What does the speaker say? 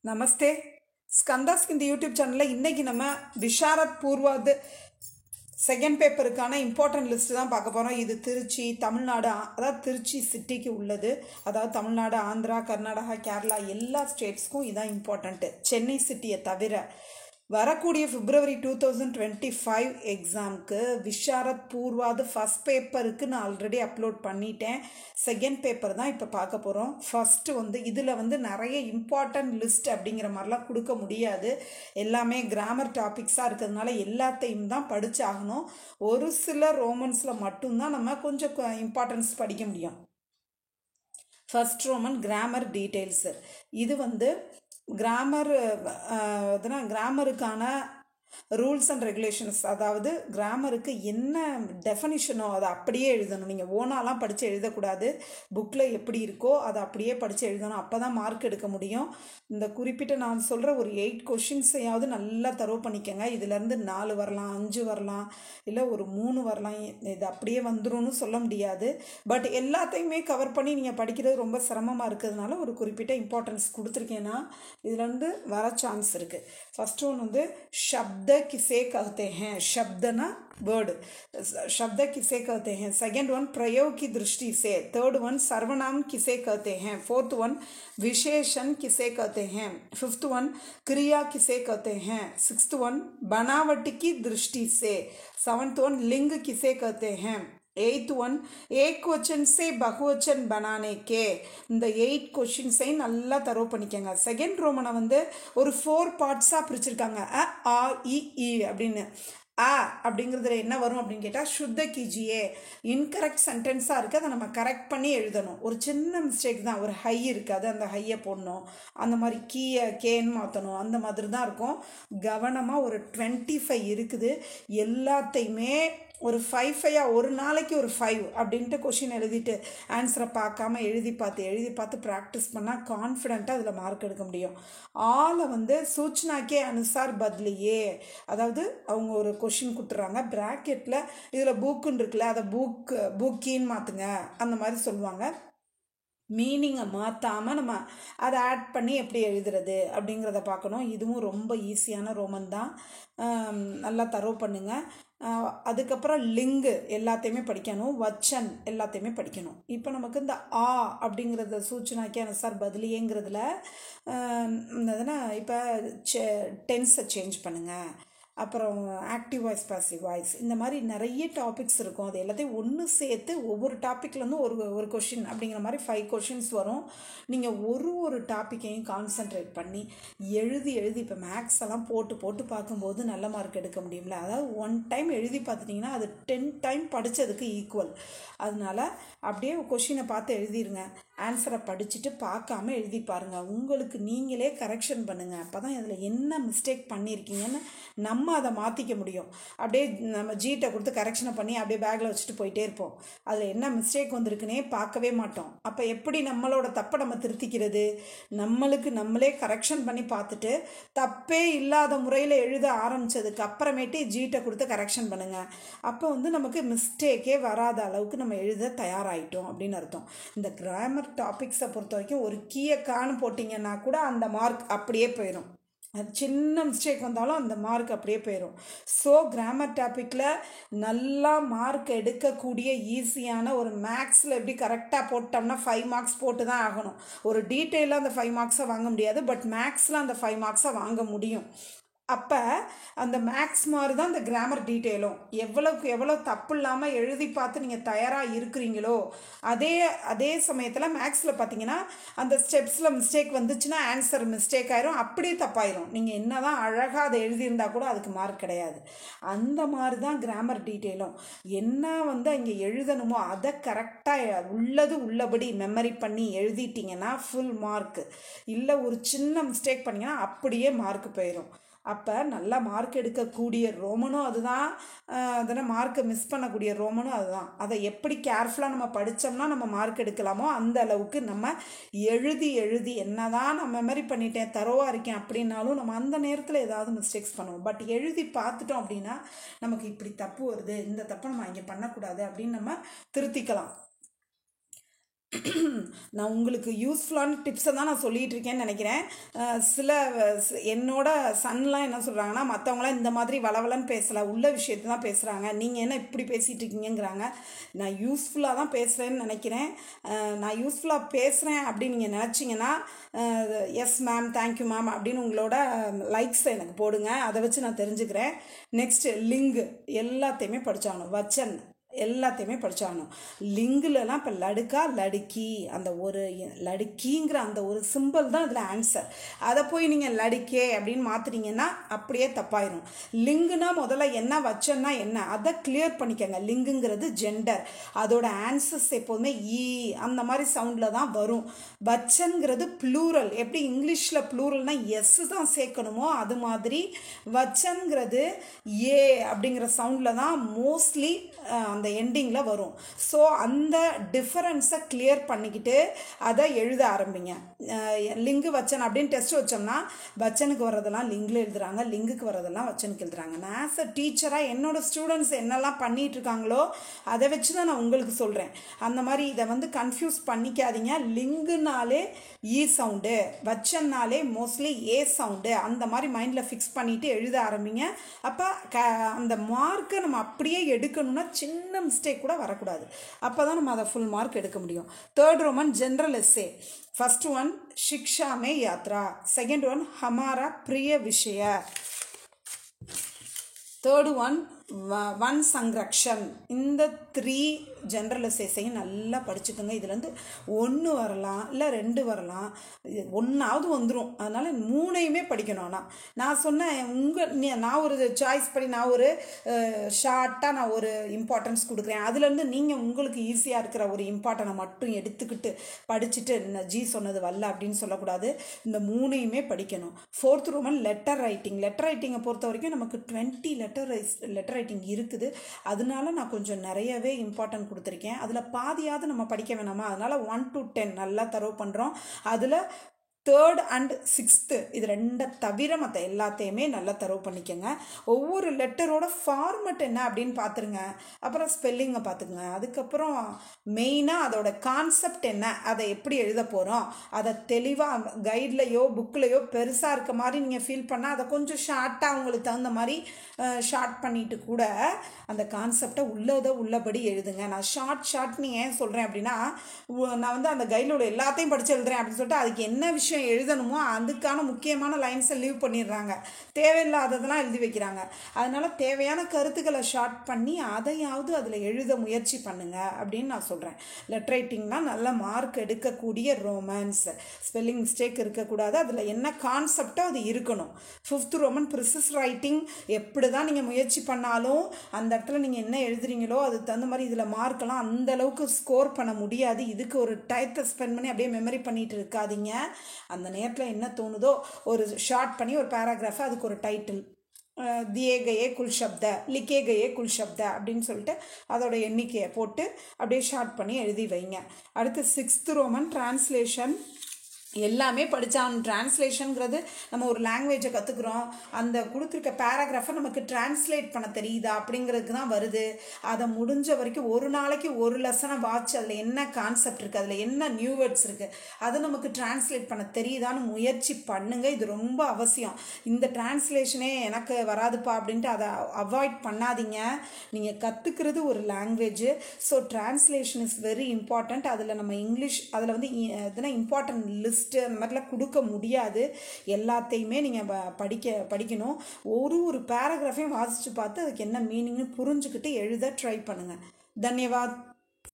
நமஸ்தே. ஸ்கந்தாஸ்க் இந்த யூடியூப் சேனலில் இன்றைக்கி நம்ம விஷாரத் பூர்வாத் செகண்ட் பேப்பருக்கான இம்பார்ட்டன்ட் லிஸ்ட்டு தான் பார்க்க போகிறோம். இது திருச்சி, தமிழ்நாடு, அதாவது திருச்சி சிட்டிக்கு உள்ளது. அதாவது தமிழ்நாடு, ஆந்திரா, கர்நாடகா, கேரளா எல்லா ஸ்டேட்ஸ்க்கும் இதான் இம்பார்ட்டண்ட்டு. சென்னை சிட்டியை தவிர வரக்கூடிய February 2025 எக்ஸாமுக்கு விஷாரத் பூர்வாத் ஃபஸ்ட் பேப்பருக்கு நான் ஆல்ரெடி அப்லோட் பண்ணிட்டேன். செகண்ட் பேப்பர் தான் இப்போ பார்க்க போகிறோம். ஃபஸ்ட்டு இதில் நிறைய இம்பார்ட்டன்ட் லிஸ்ட் அப்படிங்கிற மாதிரிலாம் கொடுக்க முடியாது. எல்லாமே கிராமர் டாபிக்ஸாக இருக்கிறதுனால எல்லாத்தையும் தான் படித்தாகணும். ஒரு சில ரோமன்ஸில் மட்டும்தான் நம்ம கொஞ்சம் இம்பார்ட்டன்ஸ் படிக்க முடியும். First Roman grammar details. இது கிராமருக்கான ரூல்ஸ் அண்ட் ரெகுலேஷன்ஸ். அதாவது கிராமருக்கு என்ன டெஃபனிஷனோ அதை அப்படியே எழுதணும். நீங்கள் ஓனாலாம் படித்து எழுதக்கூடாது. புக்கில் எப்படி இருக்கோ அதை அப்படியே படித்து எழுதணும். அப்போ தான் மார்க் எடுக்க முடியும். இந்த குறிப்பிட்ட நான் சொல்கிற ஒரு 8 கொஷின்ஸையாவது நல்லா தரவு பண்ணிக்கோங்க. இதுலேருந்து 4 வரலாம், 5 வரலாம், இல்லை ஒரு 3 வரலாம். இது அப்படியே வந்துரும்னு சொல்ல முடியாது. பட் எல்லாத்தையுமே கவர் பண்ணி நீங்கள் படிக்கிறது ரொம்ப சிரமமாக இருக்கிறதுனால ஒரு குறிப்பிட்ட இம்பார்ட்டன்ஸ் கொடுத்துருக்கேன்னா இதுலேருந்து வர சான்ஸ் இருக்குது. ஃபஸ்ட்டு ஒன்று शब्द किसे कहते हैं. शब्दना वर्ड. शब्द किसे कहते हैं. सेकंड वन प्रयोग की दृष्टि से. थर्ड वन सर्वनाम किसे कहते हैं. फोर्थ वन विशेषण किसे कहते हैं. फिफ्थ वन क्रिया किसे कहते हैं. सिक्स्थ वन बनावट की दृष्टि से. सेवंथ वन लिंग किसे कहते हैं. 8th वन एक वचन से बहुवचन बनाने के. இந்த 8 கொஷின்ஸையும் நல்லா தரவு பண்ணிக்கோங்க. செகண்ட் ரோமனை ஒரு 4 பார்ட்ஸாக பிரிச்சிருக்காங்க. அ ஆ இ ஈ அப்படின்னு. ஆ அப்படிங்கிறதுல என்ன வரும் அப்படின்னு கேட்டால் சுத்த கிஜியே. இன்கரெக்ட் சென்டென்ஸாக இருக்குது, அதை நம்ம கரெக்ட் பண்ணி எழுதணும். ஒரு சின்ன மிஸ்டேக் தான். ஒரு ஹை இருக்காது, அந்த ஹையை போடணும். அந்த மாதிரி கீயை கேன்னு மாற்றணும். அந்த மாதிரி தான் இருக்கும். கவனமாக ஒரு 25 இருக்குது. எல்லாத்தையுமே ஒரு 5 ஒரு நாளைக்கு ஒரு 5 அப்படின்ட்டு கொஷின் எழுதிட்டு ஆன்சரை பார்க்காம எழுதி பார்த்து ப்ராக்டிஸ் பண்ணால் கான்ஃபிடெண்ட்டாக அதில் மார்க் எடுக்க முடியும். ஆளை சூச்சனாக்கே அனுசார் பதிலியே. அதாவது அவங்க ஒரு கொஷின் கொடுத்துட்றாங்க, ப்ராக்கெட்டில் இதில் புக்குன்னு இருக்குல்ல, அதை புக்கின்னு மாற்றுங்க அந்த மாதிரி சொல்லுவாங்க. மீனிங்கை மாற்றாமல் நம்ம அதை ஆட் பண்ணி எப்படி எழுதுறது அப்படிங்கிறத பார்க்கணும். இதுவும் ரொம்ப ஈஸியான ரோமன் தான். நல்லா தரவு பண்ணுங்கள். அதுக்கப்புறம் லிங்கு எல்லாத்தையுமே படிக்கணும். வச்சன் எல்லாத்தையுமே படிக்கணும். இப்போ நமக்கு இந்த ஆ அப்படிங்கிறத சூச்சனாக்கே அனுசார் பதிலியேங்கிறதுல இப்போ டென்ஸை சேஞ்ச் பண்ணுங்கள். அப்புறம் ஆக்டிவ் வாய்ஸ், பாசிவ் வாய்ஸ், இந்த மாதிரி நிறைய டாபிக்ஸ் இருக்கும். அது எல்லாத்தையும் ஒன்று சேர்த்து ஒவ்வொரு டாப்பிக்லேருந்து ஒரு கொஷின் அப்படிங்கிற மாதிரி 5 கொஷின்ஸ் வரும். நீங்கள் ஒரு டாப்பிக்கையும் கான்சன்ட்ரேட் பண்ணி எழுதி இப்போ மேக்ஸ் எல்லாம் போட்டு பார்க்கும்போது நல்ல மார்க் எடுக்க முடியும்ல. அதாவது 1 டைம் எழுதி பார்த்துட்டிங்கன்னா அது 10 டைம் படித்ததுக்கு ஈக்குவல். அதனால் அப்படியே கொஷினை பார்த்து எழுதிருங்க. ஆன்சரை படிச்சுட்டு பார்க்காம எழுதி பாருங்கள். உங்களுக்கு நீங்களே கரெக்ஷன் பண்ணுங்கள். அப்போ தான் இதில் என்ன மிஸ்டேக் பண்ணியிருக்கீங்கன்னு நம்ம அதை மாற்றிக்க முடியும். அப்படியே நம்ம ஜீட்டை கொடுத்து கரெக்ஷனை பண்ணி அப்படியே பேக்கில் வச்சுட்டு போயிட்டே இருப்போம். அதில் என்ன மிஸ்டேக் வந்திருக்குன்னே பார்க்கவே மாட்டோம். அப்போ எப்படி நம்மளோட தப்பை நம்ம திருத்திக்கிறது? நம்மளே கரெக்ஷன் பண்ணி பார்த்துட்டு தப்பே இல்லாத முறையில் எழுத ஆரம்பித்ததுக்கு அப்புறமேட்டு ஜீட்டை கொடுத்து கரெக்ஷன் பண்ணுங்கள். அப்போ நமக்கு மிஸ்டேக்கே வராத அளவுக்கு நம்ம எழுத தயாராகிட்டோம் அப்படின்னு அர்த்தம். இந்த கிராமர் டாபிக்ஸை பொறுத்த வரைக்கும் ஒரு கீயை காணு போட்டிங்கன்னா கூட அந்த மார்க் அப்படியே போயிடும். அது சின்ன மிஸ்டேக் வந்தாலும் அந்த மார்க் அப்படியே போயிடும். ஸோ கிராமர் டாப்பிக்கில் நல்லா மார்க் எடுக்கக்கூடிய ஈஸியான ஒரு மேக்ஸில் எப்படி கரெக்டாக போட்டோம்னா 5 மார்க்ஸ் போட்டு தான் ஆகணும். ஒரு டீட்டெயிலாக அந்த 5 மார்க்ஸை வாங்க முடியாது. பட் மேக்ஸில் அந்த 5 மார்க்ஸை வாங்க முடியும். அப்போ அந்த மேக்ஸ் மாதிரி தான் இந்த கிராமர் டீட்டெயிலும். எவ்வளோ தப்பு இல்லாமல் எழுதி பார்த்து நீங்கள் தயாராக இருக்கிறீங்களோ அதே சமயத்தில் மேக்ஸில் பார்த்தீங்கன்னா அந்த ஸ்டெப்ஸில் மிஸ்டேக் வந்துச்சுன்னா ஆன்சர் மிஸ்டேக் ஆயிரும், அப்படியே தப்பாயிரும். நீங்கள் என்ன தான் அழகாக அதை எழுதியிருந்தால் கூட அதுக்கு மார்க் கிடையாது. அந்த மாதிரி தான் கிராமர் டீட்டெயிலும். என்ன அங்கே எழுதணுமோ அதை கரெக்டாக உள்ளபடி மெமரி பண்ணி எழுதிட்டிங்கன்னா ஃபுல் மார்க். இல்லை ஒரு சின்ன மிஸ்டேக் பண்ணிங்கன்னா அப்படியே மார்க் போயிடும். அப்போ நல்லா மார்க் எடுக்கக்கூடிய ரோமனும் அதுதான், அதனால் மார்க்கை மிஸ் பண்ணக்கூடிய ரோமனும் அதுதான். அதை எப்படி கேர்ஃபுல்லாக நம்ம படித்தோம்னா நம்ம மார்க் எடுக்கலாமோ அந்த அளவுக்கு நம்ம எழுதி என்ன தான் நான் மெமரி பண்ணிட்டேன், தரோவாக இருக்கேன் அப்படின்னாலும் நம்ம அந்த நேரத்தில் ஏதாவது மிஸ்டேக்ஸ் பண்ணுவோம். பட் எழுதி பார்த்துட்டோம் அப்படின்னா நமக்கு இப்படி தப்பு வருது, இந்த தப்பை நம்ம இங்கே பண்ணக்கூடாது அப்படின்னு நம்ம திருத்திக்கலாம். நான் உங்களுக்கு யூஸ்ஃபுல்லான டிப்ஸை தான் நான் சொல்லிகிட்டு இருக்கேன்னு நினைக்கிறேன். என்னோட சன்லாம் என்ன சொல்கிறாங்கன்னா, மற்றவங்களாம் இந்த மாதிரி வளவலன்னு பேசலை, உள்ள விஷயத்தை தான் பேசுகிறாங்க, நீங்கள் என்ன இப்படி பேசிகிட்டு இருக்கீங்கிறாங்க. நான் யூஸ்ஃபுல்லாக தான் பேசுகிறேன்னு நினைக்கிறேன். நான் யூஸ்ஃபுல்லாக பேசுகிறேன் அப்படின்னு நீங்கள் நினச்சிங்கன்னா எஸ் மேம், தேங்க்யூ மேம் அப்படின்னு உங்களோட லைக்ஸை எனக்கு போடுங்க. அதை வச்சு நான் தெரிஞ்சுக்கிறேன். நெக்ஸ்ட்டு லிங்கு எல்லாத்தையுமே படித்தாகணும். வச்சன் எல்லாத்தையுமே படித்தாகணும். லிங்குலலாம் இப்போ லடுக்கா லடுக்கி அந்த ஒரு லடுக்கிங்கிற அந்த ஒரு சிம்பிள் தான் இதில் ஆன்சர். அதை போய் நீங்கள் லடுக்கே அப்படின்னு மாற்றுனீங்கன்னா அப்படியே தப்பாயிரும். லிங்குனா முதல்ல என்ன, வச்சன்னா என்ன, அதை கிளியர் பண்ணிக்கங்க. லிங்குங்கிறது ஜெண்டர், அதோட ஆன்சர்ஸ் எப்போதுமே ஈ அந்த மாதிரி சவுண்டில் தான் வரும். வச்சன்கிறது ப்ளூரல், எப்படி இங்கிலீஷில் ப்ளூரல்னா எஸ் தான் சேர்க்கணுமோ அது மாதிரி வச்சன்கிறது ஏ அப்படிங்கிற சவுண்டில் தான் மோஸ்ட்லி அந்த எண்டிங்கில் வரும். ஸோ அந்த டிஃபரன்ஸை கிளியர் பண்ணிக்கிட்டு அதை எழுத ஆரம்பிங்க. லிங்கு வச்சன் அப்படின்னு டெஸ்ட் வச்சோம்னா வச்சனுக்கு வர்றதெல்லாம் லிங்கில் எழுதுறாங்க, லிங்குக்கு வர்றதெல்லாம் வச்சனுக்கு எழுதுறாங்க. நான் ஆஸ் அ டீச்சராக என்னோடய ஸ்டூடெண்ட்ஸ் என்னெல்லாம் பண்ணிகிட்டு இருக்காங்களோ அதை வச்சு தான் நான் உங்களுக்கு சொல்கிறேன். அந்த மாதிரி இதை கன்ஃபியூஸ் பண்ணிக்காதீங்க. லிங்குனாலே ஈ சவுண்டு, வச்சன்னாலே மோஸ்ட்லி ஏ சவுண்டு, அந்த மாதிரி மைண்டில் ஃபிக்ஸ் பண்ணிவிட்டு எழுத ஆரம்பிங்க. அப்போ அந்த மார்க்கை நம்ம அப்படியே எடுக்கணும்னா சின்ன மிஸ்டேக் கூட வரக்கூடாது. அப்போ தான் நம்ம அதை ஃபுல் மார்க் எடுக்க முடியும். Third Roman general essay. First one शिक्षा में यात्रा, सेकंड वन हमारा प्रिय विषय, थर्ड वन वन संरक्षण. இந்த 3 ஜென்ரல் எஸ்ஸேஸையும் நல்லா படிச்சுக்கோங்க. இதுலேருந்து 1 வரலாம், இல்லை 2 வரலாம், 1ஆவது வந்துடும். அதனால் 3ஐயுமே படிக்கணும். ஆனால் நான் சொன்னேன் நான் ஒரு சாய்ஸ் பண்ணி நான் ஒரு ஷார்ட்டாக நான் ஒரு இம்பார்ட்டன்ஸ் கொடுக்குறேன். அதுலேருந்து நீங்கள் உங்களுக்கு ஈஸியாக இருக்கிற ஒரு இம்பார்ட்டனை மட்டும் எடுத்துக்கிட்டு படிச்சுட்டு ஜி சொன்னது வரல அப்படின்னு சொல்லக்கூடாது. இந்த 3ஐயுமே படிக்கணும். Fourth Roman letter writing. Letter ரைட்டிங்கை பொறுத்த வரைக்கும் நமக்கு 20 லெட்டர் ரைட்டிங் இருக்குது. அதனால நான் கொஞ்சம் நிறையவே இம்பார்ட்டன்ட் கொடுத்துருக்கேன். அதில் பாதியாவது நம்ம படிக்க வேணாமா, அதனால் 1 to 10 நல்லா தரவு பண்ணுறோம். அதில் 3rd and 6th இது 2 தவிர மற்ற எல்லாத்தையுமே நல்லா தரவு பண்ணிக்கோங்க. ஒவ்வொரு லெட்டரோட ஃபார்மெட் என்ன அப்படின்னு பார்த்துருங்க. அப்புறம் ஸ்பெல்லிங்கை பார்த்துக்குங்க. அதுக்கப்புறம் மெயினாக அதோட கான்செப்ட் என்ன, அதை எப்படி எழுத போகிறோம், அதை தெளிவாக கைட்லையோ புக்கிலையோ பெருசாக இருக்க மாதிரி நீங்கள் ஃபீல் பண்ணால் அதை கொஞ்சம் ஷார்ட்டாக உங்களுக்கு தகுந்த மாதிரி ஷார்ட் பண்ணிட்டு கூட அந்த கான்செப்டை உள்ளபடி எழுதுங்க. நான் ஷார்ட்னு ஏன் சொல்கிறேன் அப்படின்னா, நான் அந்த கைடில் உள்ள எல்லாத்தையும் படித்து எழுதுறேன் அப்படின்னு சொல்லிட்டு அதுக்கு என்ன விஷயம் எழுதணுமோ அதுக்கான முக்கியமான லைன்ஸை லீவ் பண்ணிடுறாங்க, தேவையில்லாததெல்லாம் எழுதி வைக்கிறாங்க. அதனால தேவையான கருத்துக்களை ஷார்ட் பண்ணி அதையாவது அதில் எழுத முயற்சி பண்ணுங்க அப்படின்னு நான் சொல்கிறேன். லெட்டர் ரைட்டிங்லாம் நல்ல மார்க் எடுக்கக்கூடிய ரோமன்ஸ், ஸ்பெல்லிங் மிஸ்டேக் இருக்கக்கூடாது, அதில் என்ன கான்செப்டோ அது இருக்கணும். 5th Roman precis writing. எப்படி தான் நீங்கள் முயற்சி பண்ணாலும் அந்த இடத்துல நீங்கள் என்ன எழுதுறீங்களோ அதுக்கு தகுந்த மாதிரி இதில் மார்க்கெல்லாம் அந்த அளவுக்கு ஸ்கோர் பண்ண முடியாது. இதுக்கு ஒரு டயத்தை ஸ்பெண்ட் பண்ணி அப்படியே மெமரி பண்ணிட்டு இருக்காதீங்க. அந்த நேரத்தில் என்ன தோணுதோ ஒரு ஷார்ட் பண்ணி ஒரு பேராகிராஃபை அதுக்கு ஒரு டைட்டில், दिए गए कुल शब्द, लिखे गए कुल शब्द அப்படின்னு சொல்லிட்டு அதோட எண்ணிக்கையை போட்டு அப்படியே ஷார்ட் பண்ணி எழுதி வைங்க. அடுத்து 6th ரோமன் டிரான்ஸ்லேஷன். எல்லாமே படித்தான். டிரான்ஸ்லேஷனுங்கிறது நம்ம ஒரு லாங்குவேஜை கற்றுக்குறோம், அந்த கொடுத்துருக்க பேராகிராஃபை நமக்கு டிரான்ஸ்லேட் பண்ண தெரியுதா அப்படிங்கிறதுக்கு தான் வருது. அதை முடிஞ்ச வரைக்கும் ஒரு நாளைக்கு ஒரு லெசனை வாட்ச் அதில் என்ன கான்செப்ட் இருக்குது, அதில் என்ன நியூ வேர்ட்ஸ் இருக்குது, அதை நமக்கு டிரான்ஸ்லேட் பண்ண தெரியுதான்னு முயற்சி பண்ணுங்கள். இது ரொம்ப அவசியம். இந்த டிரான்ஸ்லேஷனே எனக்கு வராதுப்பா அப்படின்ட்டு அதை அவாய்ட் பண்ணாதீங்க. நீங்கள் கற்றுக்கிறது ஒரு language. So translation is very important. அதில் நம்ம இங்கிலீஷ் அதில் எதுனா இம்பார்ட்டன்ட் லிஸ்ட் அந்த மாதிரிலாம் கொடுக்க முடியாது. எல்லாத்தையுமே நீங்கள் படிக்கணும். ஒரு பேராகிராஃபையும் வாசித்து பார்த்து அதுக்கு என்ன மீனிங்னு புரிஞ்சுக்கிட்டு எழுத ட்ரை பண்ணுங்கள். தன்யவாத்.